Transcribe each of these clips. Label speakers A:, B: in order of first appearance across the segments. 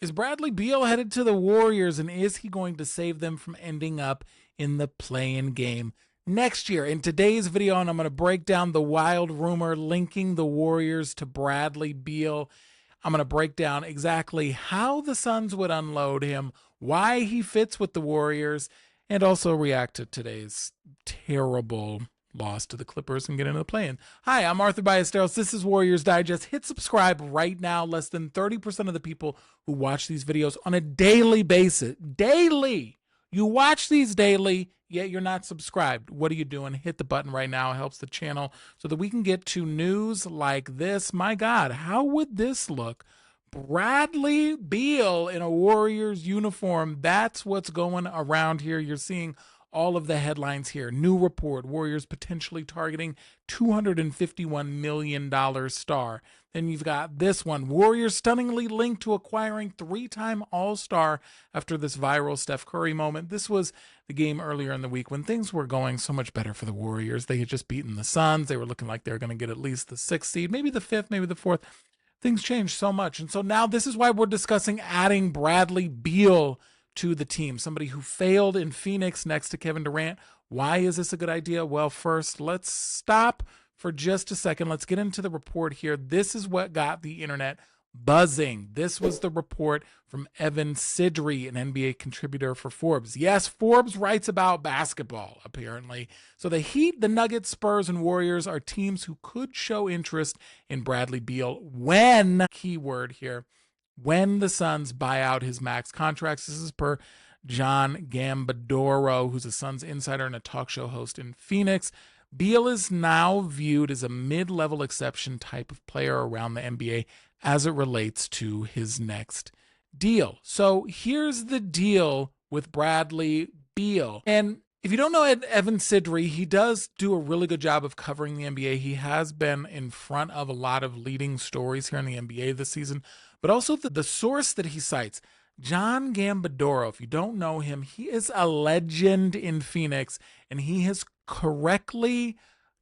A: Is Bradley Beal headed to the Warriors, and is he going to save them from ending up in the play-in game next year? In today's video, and I'm going to break down the wild rumor linking the Warriors to Bradley Beal. I'm going to break down exactly how the Suns would unload him, why he fits with the Warriors, and also react to today's terrible loss to the Clippers and get into the play-in. Hi, I'm Arthur Ballesteros. This is Warriors Digest. Hit subscribe right now. Less than 30% of the people who watch these videos on a daily basis, you watch these daily, yet you're not subscribed. What are you doing? Hit the button right now. It helps the channel so that we can get to news like this. My God, how would this look? Bradley Beal in a Warriors uniform. That's what's going around here. You're seeing all of the headlines here. New report, Warriors potentially targeting $251 million star. Then you've got this one, Warriors stunningly linked to acquiring three-time All-Star after this viral Steph Curry moment. This was the game earlier in the week when things were going so much better for the Warriors. They had just beaten the Suns. They were looking like they were going to get at least the 6th seed, maybe the 5th, maybe the 4th. Things changed so much. And so now this is why we're discussing adding Bradley Beal to the team, somebody who failed in Phoenix next to Kevin Durant. Why is this a good idea? Well, first, let's stop for just a second. Let's get into the report here. This is what got the internet buzzing. This was the report from Evan Sidri, an NBA contributor for Forbes. Yes, Forbes writes about basketball, apparently. So the Heat, the Nuggets, Spurs, and Warriors are teams who could show interest in Bradley Beal when, keyword here, when the Suns buy out his max contracts. This is per John Gambadoro, who's a Suns insider and a talk show host in Phoenix. Beal is now viewed as a mid-level exception type of player around the NBA as it relates to his next deal. So here's the deal with Bradley Beal. And if you don't know Evan Sidri, he does do a really good job of covering the NBA. He has been in front of a lot of leading stories here in the NBA this season, but also the source that he cites, John Gambadoro. If you don't know him, he is a legend in Phoenix, and he has correctly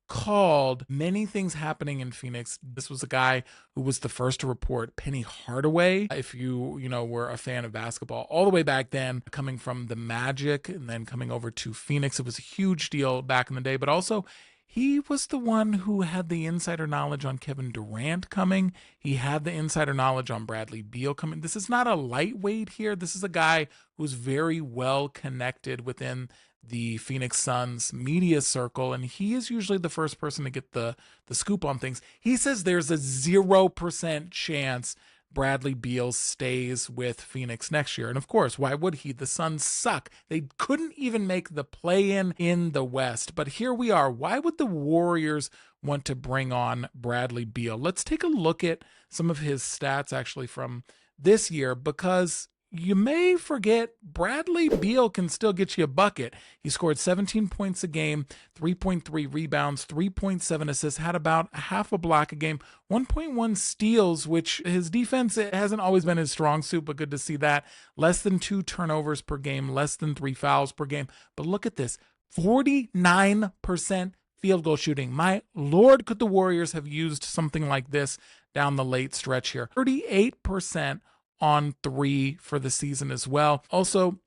A: called many things happening in Phoenix. This was a guy who was the first to report Penny Hardaway, if you were a fan of basketball all the way back then, coming from the Magic and then coming over to Phoenix. It was a huge deal back in the day, but also he was the one who had the insider knowledge on Kevin Durant coming. He had the insider knowledge on Bradley Beal coming. This is not a lightweight here. This is a guy who's very well connected within the Phoenix Suns media circle, and he is usually the first person to get the scoop on things. He says there's a 0% chance Bradley Beal stays with Phoenix next year. And of course, why would he? The Suns suck. They couldn't even make the play-in in the West. But here we are. Why would the Warriors want to bring on Bradley Beal? Let's take a look at some of his stats actually from this year, because you may forget Bradley Beal can still get you a bucket. He scored 17 points a game, 3.3 rebounds, 3.7 assists, had about half a block a game, 1.1 steals, which his defense, it hasn't always been his strong suit, but good to see that. Less than 2 turnovers per game, less than 3 fouls per game. But look at this, 49% field goal shooting. My Lord, could the Warriors have used something like this down the late stretch here. 38% on 3 for the season as well. Also,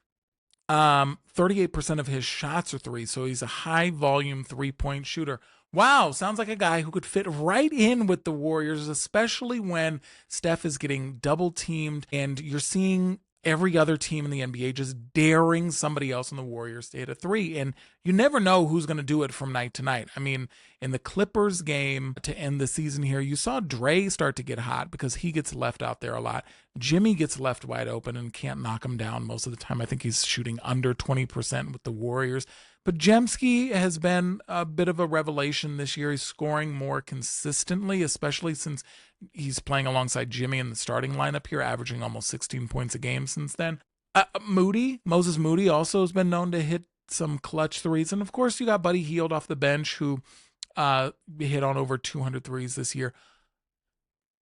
A: 38% of his shots are 3, so he's a high volume 3-point shooter. Wow, sounds like a guy who could fit right in with the Warriors, especially when Steph is getting double teamed and you're seeing every other team in the NBA just daring somebody else in the Warriors to hit a 3. And you never know who's going to do it from night to night. I mean, in the Clippers game to end the season here, you saw Dre start to get hot because he gets left out there a lot. Jimmy gets left wide open and can't knock him down most of the time. I think he's shooting under 20% with the Warriors. Podziemski has been a bit of a revelation this year. He's scoring more consistently, especially since he's playing alongside Jimmy in the starting lineup here, averaging almost 16 points a game since then. Moses Moody also has been known to hit some clutch threes. And of course, you got Buddy Hield off the bench who hit on over 200 threes this year.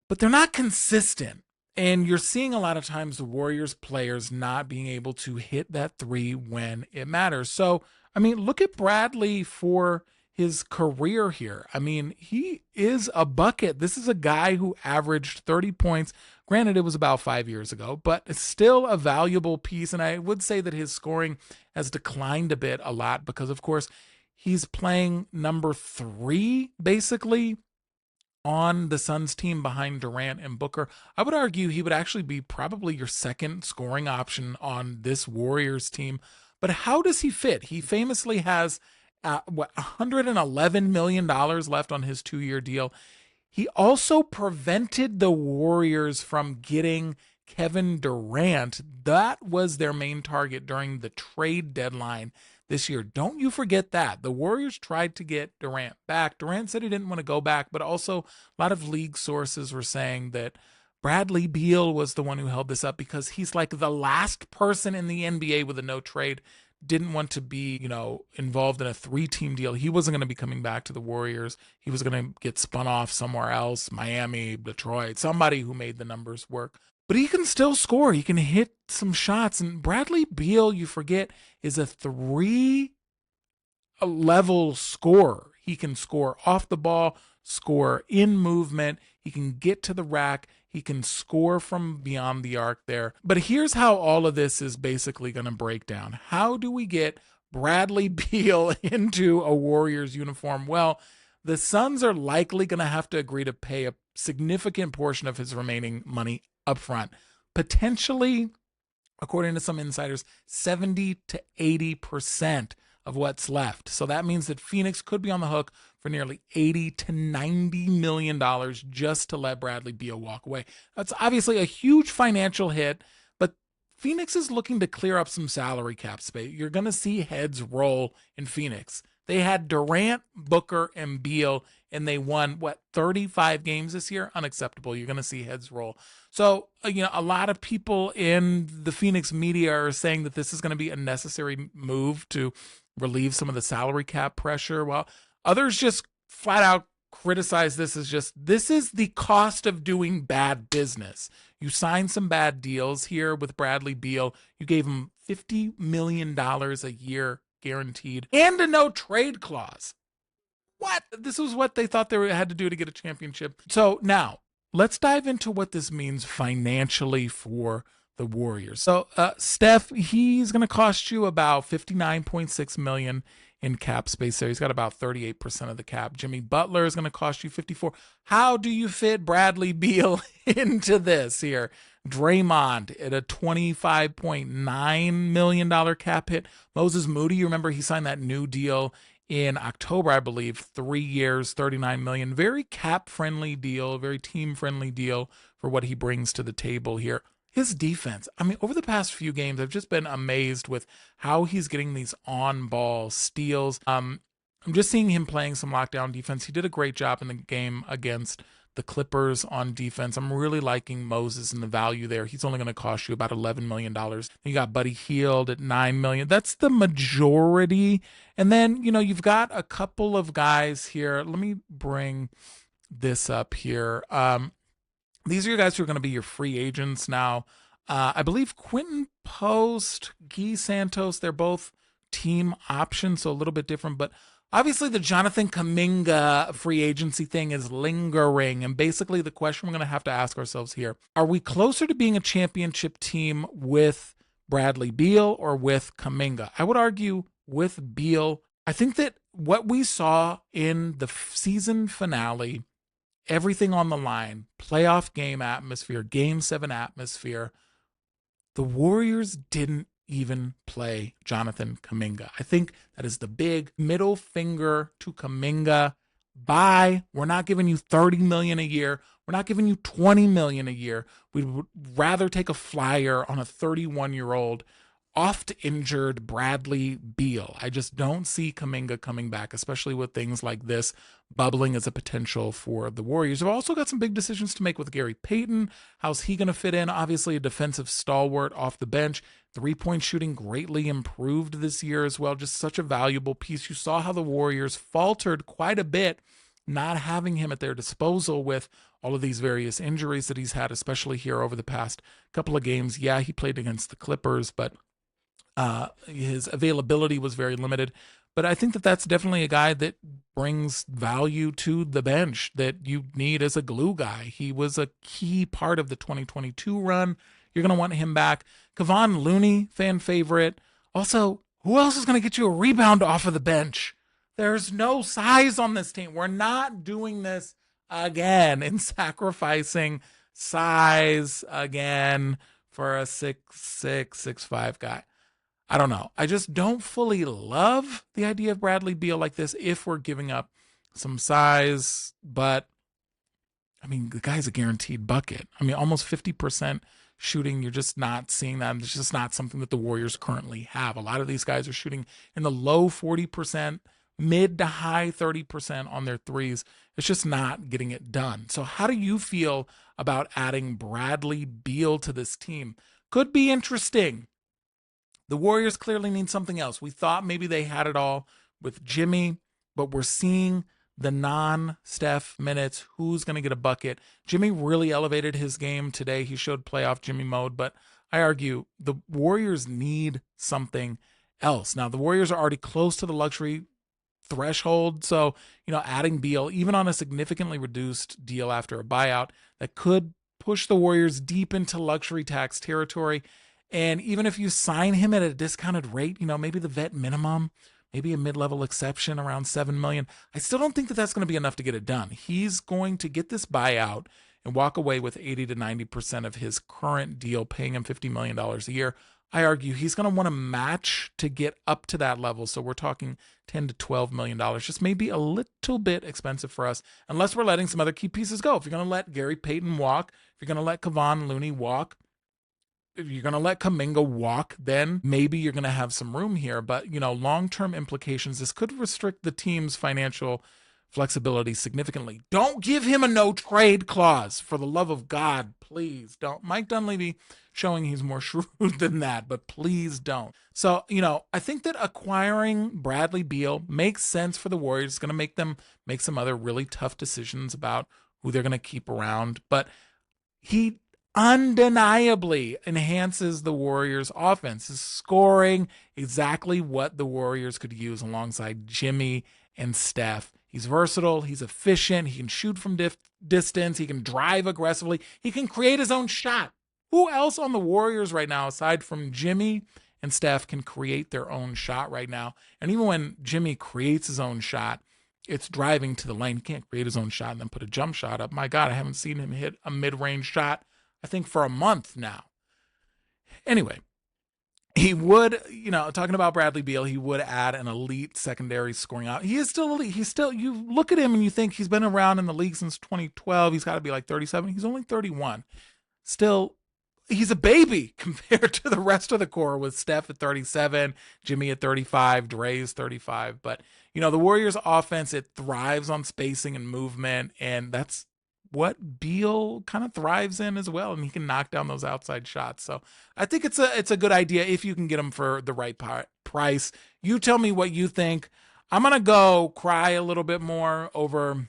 A: But they're not consistent. And you're seeing a lot of times the Warriors players not being able to hit that 3 when it matters. So, I mean, look at Bradley for his career here. I mean, he is a bucket. This is a guy who averaged 30 points, Granted, it was about 5 years ago, but it's still a valuable piece. And I would say that his scoring has declined a lot because, of course, he's playing number 3, basically, on the Suns team behind Durant and Booker. I would argue he would actually be probably your second scoring option on this Warriors team. But how does he fit? He famously has $111 million left on his 2-year deal. He also prevented the Warriors from getting Kevin Durant. That was their main target during the trade deadline this year. Don't you forget that. The Warriors tried to get Durant back. Durant said he didn't want to go back, but also a lot of league sources were saying that Bradley Beal was the one who held this up because he's like the last person in the NBA with a no trade. Didn't want to be, involved in a 3-team deal. He wasn't going to be coming back to the Warriors. He was going to get spun off somewhere else, Miami, Detroit, somebody who made the numbers work. But he can still score. He can hit some shots. And Bradley Beal, you forget, is a 3-level scorer. He can score off the ball, score in movement. He can get to the rack. He can score from beyond the arc there. But here's how all of this is basically going to break down. How do we get Bradley Beal into a Warriors uniform? Well, the Suns are likely going to have to agree to pay a significant portion of his remaining money up front. Potentially, according to some insiders, 70 to 80% of what's left. So that means that Phoenix could be on the hook for nearly $80 to $90 million just to let Bradley Beal walk away. That's obviously a huge financial hit, but Phoenix is looking to clear up some salary cap space. You're going to see heads roll in Phoenix. They had Durant, Booker, and Beal, and they won, 35 games this year? Unacceptable. You're going to see heads roll. So, a lot of people in the Phoenix media are saying that this is going to be a necessary move to relieve some of the salary cap pressure. Well, others just flat out criticize this as this is the cost of doing bad business. You signed some bad deals here with Bradley Beal. You gave him $50 million a year guaranteed and a no trade clause. What? This was what they thought they had to do to get a championship. So now let's dive into what this means financially for the Warriors. So Steph, he's going to cost you about $59.6 million in cap space there. He's got about 38% of the cap. Jimmy Butler is going to cost you $54. How do you fit Bradley Beal into this here? Draymond at a $25.9 million cap hit. Moses Moody, you remember he signed that new deal in October, I believe, 3 years, $39 million. Very cap-friendly deal, very team-friendly deal for what he brings to the table here. His defense, over the past few games, I've just been amazed with how he's getting these on-ball steals. I'm just seeing him playing some lockdown defense. He did a great job in the game against the Clippers on defense. I'm really liking Moses and the value there. He's only going to cost you about $11 million. You got Buddy Hield at $9 million. That's the majority. And then, you've got a couple of guys here. Let me bring this up here. These are your guys who are going to be your free agents now. I believe Quinten Post, Guy Santos, they're both team options, so a little bit different. But obviously the Jonathan Kuminga free agency thing is lingering. And basically the question we're going to have to ask ourselves here, are we closer to being a championship team with Bradley Beal or with Kuminga? I would argue with Beal. I think that what we saw in the season finale, everything on the line, playoff game atmosphere, game 7 atmosphere, the Warriors didn't even play Jonathan Kuminga. I think that is the big middle finger to Kuminga. Bye. We're not giving you $30 million a year. We're not giving you $20 million a year. We would rather take a flyer on a 31-year-old oft-injured Bradley Beal. I just don't see Kuminga coming back, especially with things like this bubbling as a potential for the Warriors. We've also got some big decisions to make with Gary Payton. How's he going to fit in? Obviously a defensive stalwart off the bench. 3-point shooting greatly improved this year as well. Just such a valuable piece. You saw how the Warriors faltered quite a bit not having him at their disposal with all of these various injuries that he's had, especially here over the past couple of games. Yeah, he played against the Clippers, but His availability was very limited. But I think that that's definitely a guy that brings value to the bench that you need as a glue guy. He was a key part of the 2022 run. You're going to want him back. Kevon Looney, fan favorite. Also, who else is going to get you a rebound off of the bench? There's no size on this team. We're not doing this again and sacrificing size again for a 6'6", 6'5" guy. I don't know. I just don't fully love the idea of Bradley Beal like this if we're giving up some size. But, I mean, the guy's a guaranteed bucket. I mean, almost 50% shooting. You're just not seeing that. It's just not something that the Warriors currently have. A lot of these guys are shooting in the low 40%, mid to high 30% on their threes. It's just not getting it done. So how do you feel about adding Bradley Beal to this team? Could be interesting. The Warriors clearly need something else. We thought maybe they had it all with Jimmy, but we're seeing the non-Steph minutes. Who's going to get a bucket? Jimmy really elevated his game today. He showed playoff Jimmy mode, but I argue the Warriors need something else. Now, the Warriors are already close to the luxury threshold, so, adding Beal, even on a significantly reduced deal after a buyout, that could push the Warriors deep into luxury tax territory. And even if you sign him at a discounted rate, maybe the vet minimum, maybe a mid-level exception around $7 million, I still don't think that that's going to be enough to get it done. He's going to get this buyout and walk away with 80 to 90% of his current deal, paying him $50 million a year. I argue he's going to want to match to get up to that level. So we're talking $10 to $12 million, just maybe a little bit expensive for us, unless we're letting some other key pieces go. If you're going to let Gary Payton walk, if you're going to let Kevon Looney walk, if you're going to let Kuminga walk, then maybe you're going to have some room here. But, long-term implications, this could restrict the team's financial flexibility significantly. Don't give him a no-trade clause. For the love of God, please don't. Mike Dunleavy showing he's more shrewd than that, but please don't. So, I think that acquiring Bradley Beal makes sense for the Warriors. It's going to make them make some other really tough decisions about who they're going to keep around. But he undeniably enhances the Warriors' offense. His scoring, exactly what the Warriors could use alongside Jimmy and Steph. He's versatile. He's efficient. He can shoot from distance. He can drive aggressively. He can create his own shot. Who else on the Warriors right now, aside from Jimmy and Steph, can create their own shot right now? And even when Jimmy creates his own shot, it's driving to the lane. He can't create his own shot and then put a jump shot up. My God, I haven't seen him hit a mid-range shot, I think, for a month now. Anyway, he would, talking about Bradley Beal, he would add an elite secondary scoring out. He is still elite. He's still, you look at him and you think he's been around in the league since 2012. He's got to be like 37. He's only 31. Still, he's a baby compared to the rest of the core, with Steph at 37, Jimmy at 35, Dre's 35. But, the Warriors offense, it thrives on spacing and movement, and that's what Beal kind of thrives in as well, and he can knock down those outside shots. So I think it's a good idea if you can get him for the right price. You tell me what you think. I'm going to go cry a little bit more over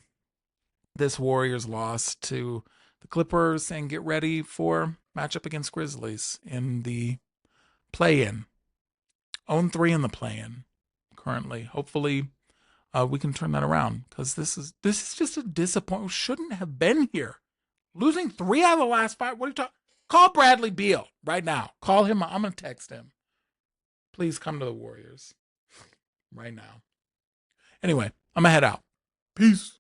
A: this Warriors loss to the Clippers and get ready for matchup against Grizzlies in the play-in. 0-3 in the play-in currently. Hopefully we can turn that around, because this is just a disappointment. We shouldn't have been here. Losing 3 out of the last 5. What are you talking? Call Bradley Beal right now. Call him. I'm going to text him. Please come to the Warriors right now. Anyway, I'm going to head out. Peace.